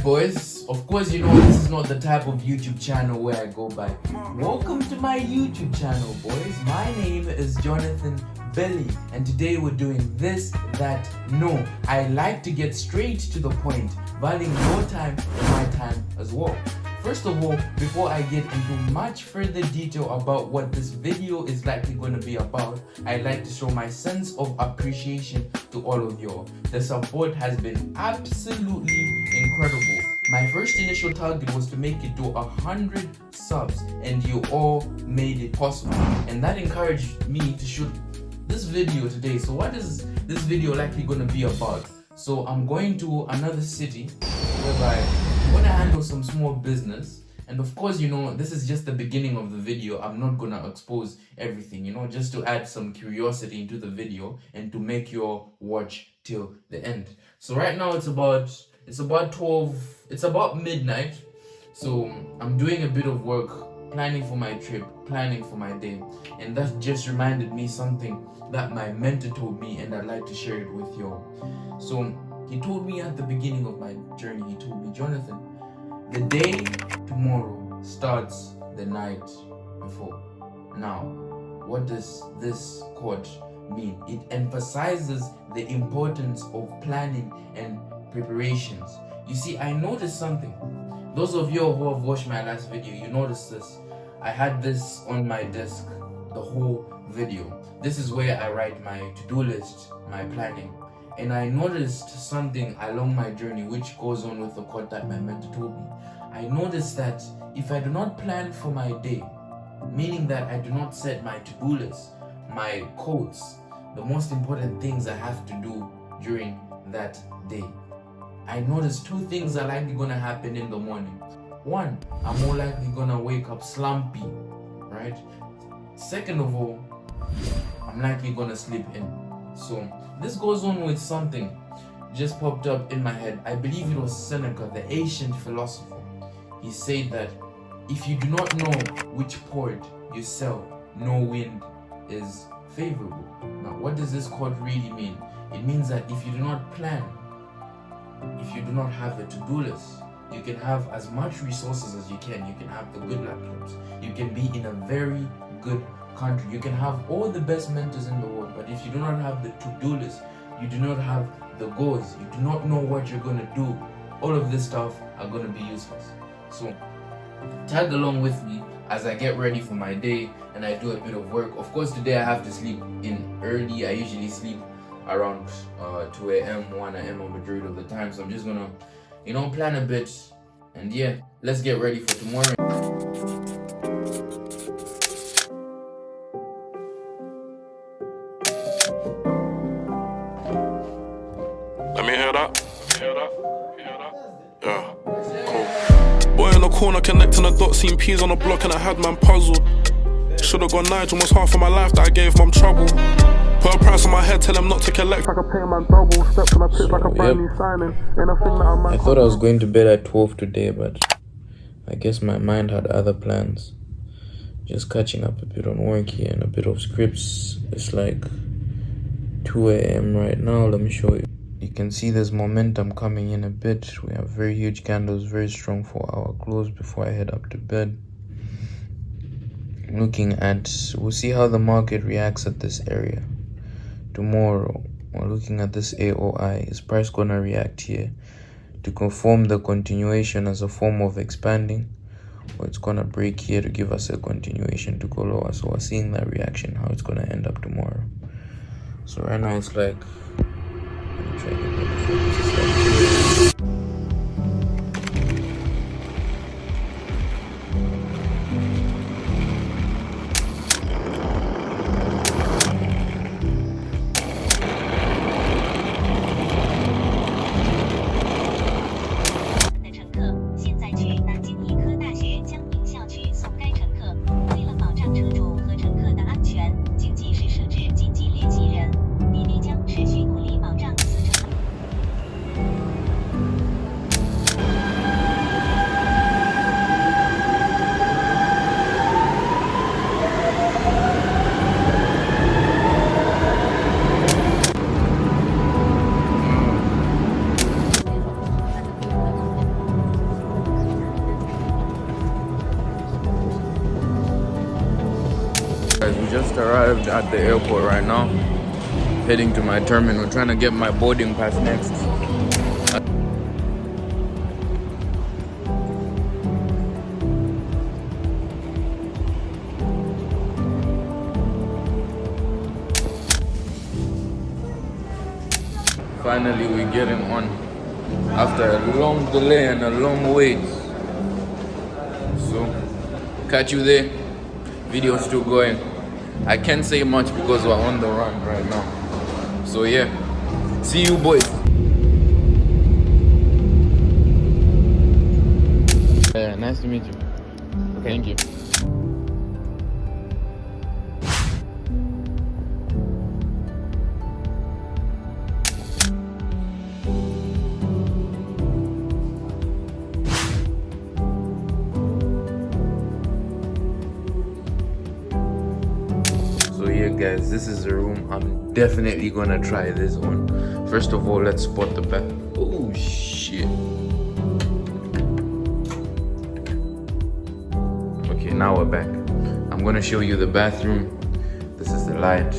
boys, of course you know this is not the type of YouTube channel where I go by. Welcome to my YouTube channel, boys. My name is Jonathan Billy, and today we're doing this, that, no. I like to get straight to the point, valuing your time and my time as well. First of all, before I get into much further detail about what this video is likely going to be about, I'd like to show my sense of appreciation to all of y'all. The support has been absolutely incredible. My first initial target was to make it to 100 subs, and you all made it possible. And that encouraged me to shoot this video today. So what is this video likely going to be about? So I'm going to another city whereby I'm going to handle some small business. And of course, you know, this is just the beginning of the video. I'm not going to expose everything, you know, just to add some curiosity into the video and to make you watch till the end. So right now it's about midnight. So I'm doing a bit of work, planning for my trip, planning for my day. And that just reminded me something that my mentor told me, and I'd like to share it with y'all. So he told me at the beginning of my journey, he told me, Jonathan, the day tomorrow starts the night before. Now, what does this quote mean? It emphasizes the importance of planning and preparations. You see, I noticed something. Those of you who have watched my last video, you noticed this. I had this on my desk the whole video. This is where I write my to-do list, my planning. And I noticed something along my journey which goes on with the quote that my mentor told me. I noticed that if I do not plan for my day, meaning that I do not set my to-do list, my quotes, the most important things I have to do during that day, I noticed two things are likely going to happen in the morning. One, I'm more likely going to wake up slumpy, right? Second of all, I'm likely going to sleep in. So this goes on with something just popped up in my head. I believe it was Seneca, the ancient philosopher. He said that if you do not know which port you sail, no wind is favorable. Now, what does this quote really mean? It means that if you do not plan, if you do not have a to-do list, you can have as much resources as you can. You can have the good laptops. You can be in a very good country. You can have all the best mentors in the world. But if you do not have the to-do list, you do not have the goals, you do not know what you're going to do, all of this stuff are going to be useless. So tag along with me as I get ready for my day and I do a bit of work. Of course, today I have to sleep in early. I usually sleep around 2 a.m., 1 a.m. a majority of the time. So I'm just going to, you know, plan a bit. And yeah, let's get ready for tomorrow. Let me hear that. Yeah, cool. Boy in the corner connecting the dots, seen peas on the block and I had man puzzled. Should've gone Nigel, almost half of my life that I gave mum trouble. Put a price on my head, tell him not to collect. Like I pay man double, steps on a pitch like a brand new signing. I thought I was going to bed at 12 today, but I guess my mind had other plans. Just catching up a bit on work here and a bit of scripts. It's like 2 a.m. right now. Let me show you. You can see there's momentum coming in a bit. We have very huge candles, very strong 4-hour close before I head up to bed. We'll see how the market reacts at this area. Tomorrow, we're looking at this AOI. Is price gonna react here to confirm the continuation as a form of expanding, or it's gonna break here to give us a continuation to go lower? So we're seeing that reaction, how it's gonna end up tomorrow. So right now it's like, let me try to get the focus. arrived at the airport right now, heading to my terminal, trying to get my boarding pass next. Finally, we're getting on after a long delay and a long wait. So, catch you there. Video still going. I can't say much because we're on the run right now. So yeah, see you boys. Nice to meet you. Okay. Thank you. So yeah guys, this is the room. I'm definitely gonna try this one. First of all, let's spot the bath. Oh shit. Okay, now we're back. I'm gonna show you the bathroom. This is the light.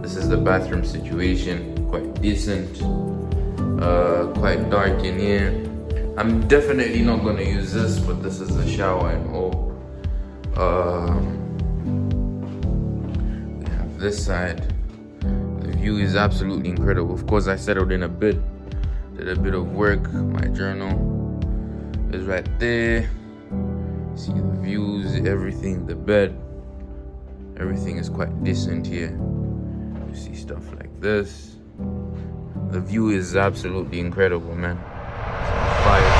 This is the bathroom situation. Quite decent. Quite dark in here. I'm definitely not gonna use this, but this is the shower and all. We have this side. The view is absolutely incredible. Of course, I settled in a bit. Did a bit of work. My journal is right there. See the views, everything, the bed. Everything is quite decent here. You see stuff like this. The view is absolutely incredible, man. Fire.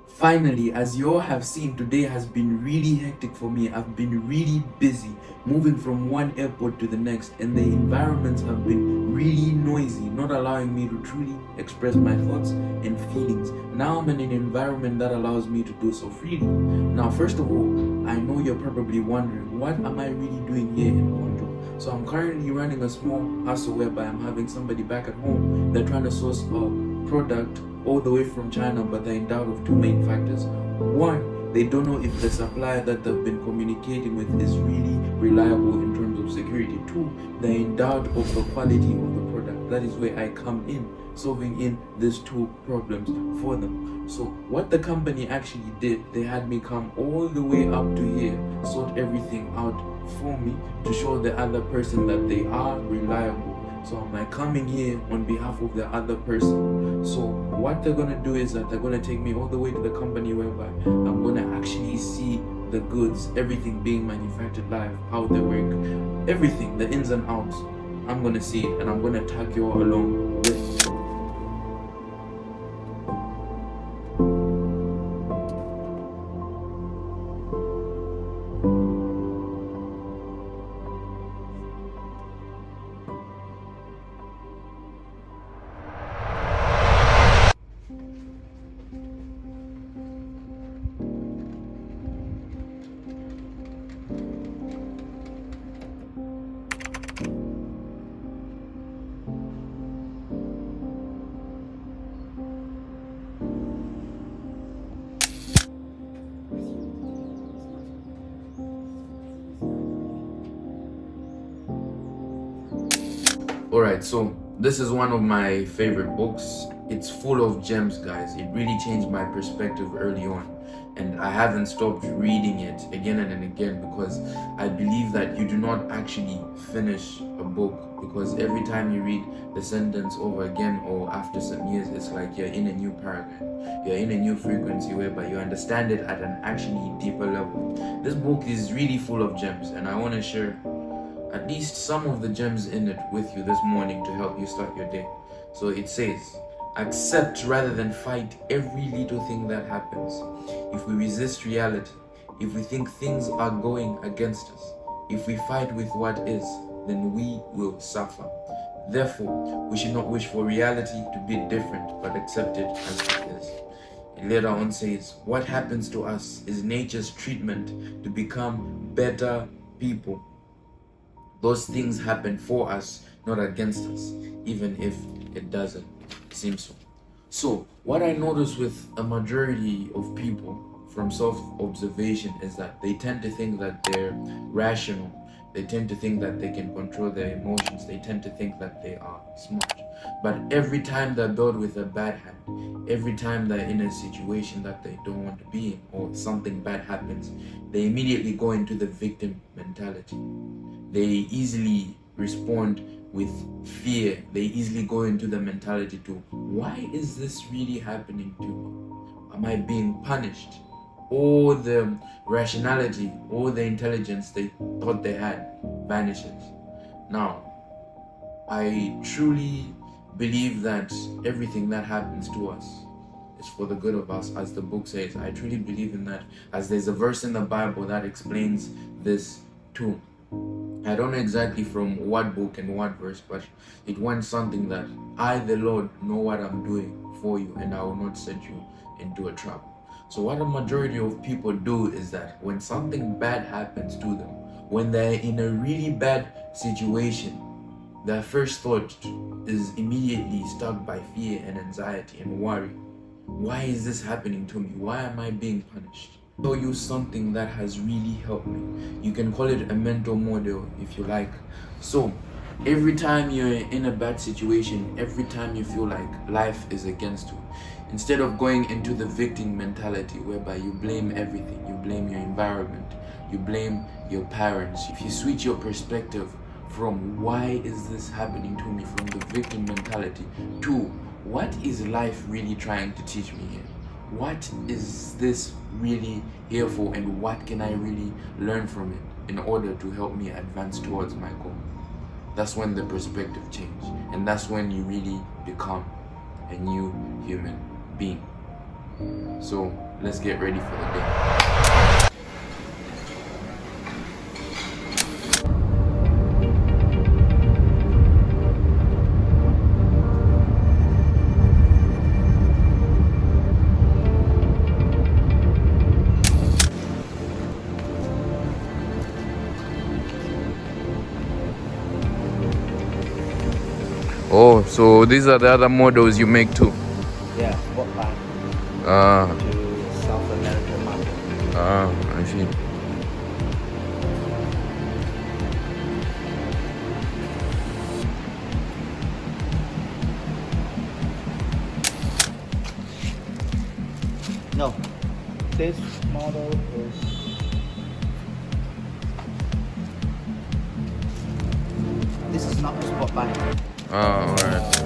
Finally, as you all have seen, today has been really hectic for me. I've been really busy moving from one airport to the next, and the environments have been really noisy, not allowing me to truly express my thoughts and feelings. Now I'm in an environment that allows me to do so freely. Now, first of all, I know you're probably wondering, what am I really doing here in Guangzhou? So I'm currently running a small hustle whereby I'm having somebody back at home. They're trying to source a product all the way from China, but they're in doubt of two main factors. One, they don't know if the supplier that they've been communicating with is really reliable in terms of security. Two, they're in doubt of the quality of the product. That is where I come in, solving in these two problems for them. So what the company actually did, they had me come all the way up to here, sort everything out for me to show the other person that they are reliable. So I'm like coming here on behalf of the other person. So what they're gonna do is that they're gonna take me all the way to the company whereby I'm gonna actually see the goods, everything being manufactured live, how they work, everything, the ins and outs. I'm gonna see it and I'm gonna tag you all along with me. Alright, so this is one of my favorite books. It's full of gems, guys. It really changed my perspective early on, and I haven't stopped reading it again and again because I believe that you do not actually finish a book, because every time you read the sentence over again or after some years, it's like you're in a new paragraph, you're in a new frequency whereby you understand it at an actually deeper level. This book is really full of gems, and I want to share at least some of the gems in it with you this morning to help you start your day. So it says, accept rather than fight every little thing that happens. If we resist reality, if we think things are going against us, if we fight with what is, then we will suffer. Therefore, we should not wish for reality to be different, but accept it as it is. It later on says, what happens to us is nature's treatment to become better people. Those things happen for us, not against us, even if it doesn't seem so. So, what I notice with a majority of people, from self-observation is that they tend to think that they're rational. They tend to think that they can control their emotions. They tend to think that they are smart. But every time they're built with a bad hand, every time they're in a situation that they don't want to be in, or something bad happens, they immediately go into the victim mentality. They easily respond with fear. They easily go into the mentality to, why is this really happening to me? Am I being punished? All the rationality, all the intelligence they thought they had vanishes. Now, I truly believe that everything that happens to us is for the good of us, as the book says. I truly believe in that, as there's a verse in the Bible that explains this too. I don't know exactly from what book and what verse, but it went something that, I, the Lord, know what I'm doing for you, and I will not set you into a trap. So what a majority of people do is that when something bad happens to them, when they're in a really bad situation, their first thought is immediately struck by fear and anxiety and worry. Why is this happening to me? Why am I being punished? I'll tell you something that has really helped me. You can call it a mental model if you like. So every time you're in a bad situation, every time you feel like life is against you, instead of going into the victim mentality whereby you blame everything, you blame your environment, you blame your parents, if you switch your perspective from why is this happening to me, from the victim mentality, to what is life really trying to teach me here? What is this really here for, and what can I really learn from it in order to help me advance towards my goal? That's when the perspective changes, and that's when you really become a new human being. So let's get ready for the day. Oh, so these are the other models you make too? Yeah, sport bike Ah, to South American market. I see. No, this model is this is not a sport bike. Ah, alright.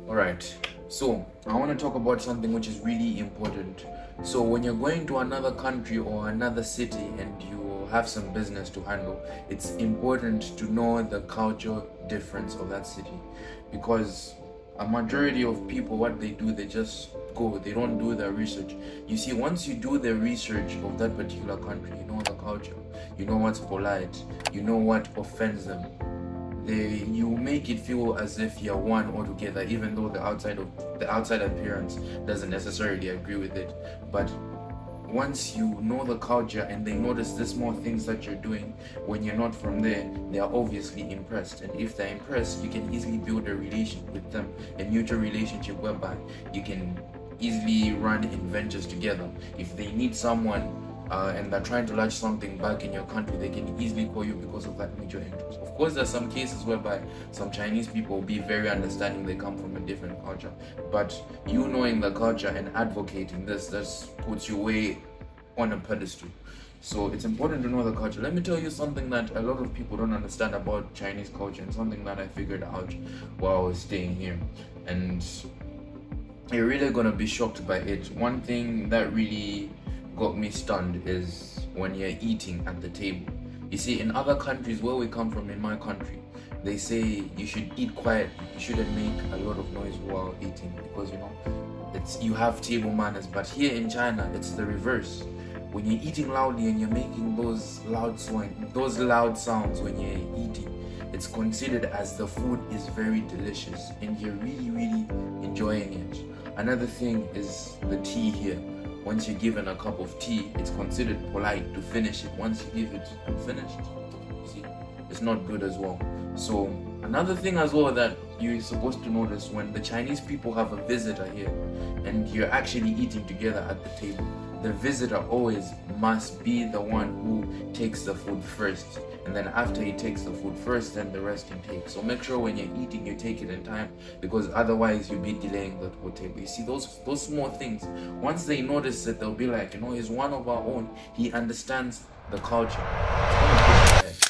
Alright, so I want to talk about something which is really important. So when you're going to another country or another city and you have some business to handle, it's important to know the cultural difference of that city, because a majority of people, what they do, they just go, they don't do their research. You see, once you do the research of that particular country, you know the culture, you know what's polite, you know what offends them. You make it feel as if you're one altogether, even though the outside appearance doesn't necessarily agree with it. But once you know the culture and they notice the small things that you're doing when you're not from there, they are obviously impressed. And if they're impressed, you can easily build a relationship with them, a mutual relationship whereby you can easily run adventures together. If they need someone and they're trying to launch something back in your country, they can easily call you because of that mutual interest. Of course, there's some cases whereby some Chinese people will be very understanding, they come from a different culture, but you knowing the culture and advocating this puts you way on a pedestal. So it's important to know the culture. Let me tell you something that a lot of people don't understand about Chinese culture, and something that I figured out while I was staying here, and you're really gonna be shocked by it. One thing that really got me stunned is when you're eating at the table. You see, in other countries where we come from, in my country, they say you should eat quietly. You shouldn't make a lot of noise while eating because you have table manners. But here in China, it's the reverse. When you're eating loudly and you're making those loud sounds when you're eating, it's considered as the food is very delicious and you're really, really enjoying it. Another thing is the tea here. Once you're given a cup of tea, it's considered polite to finish it. Once you give it unfinished, see, it's not good as well. So another thing as well that you're supposed to notice, when the Chinese people have a visitor here and you're actually eating together at the table, the visitor always must be the one who takes the food first, and then after he takes the food first, then the rest can take. So make sure when you're eating, you take it in time, because otherwise you'll be delaying the whole table. You see, those small things, once they notice it, they'll be like, he's one of our own, he understands the culture. It's gonna push ahead.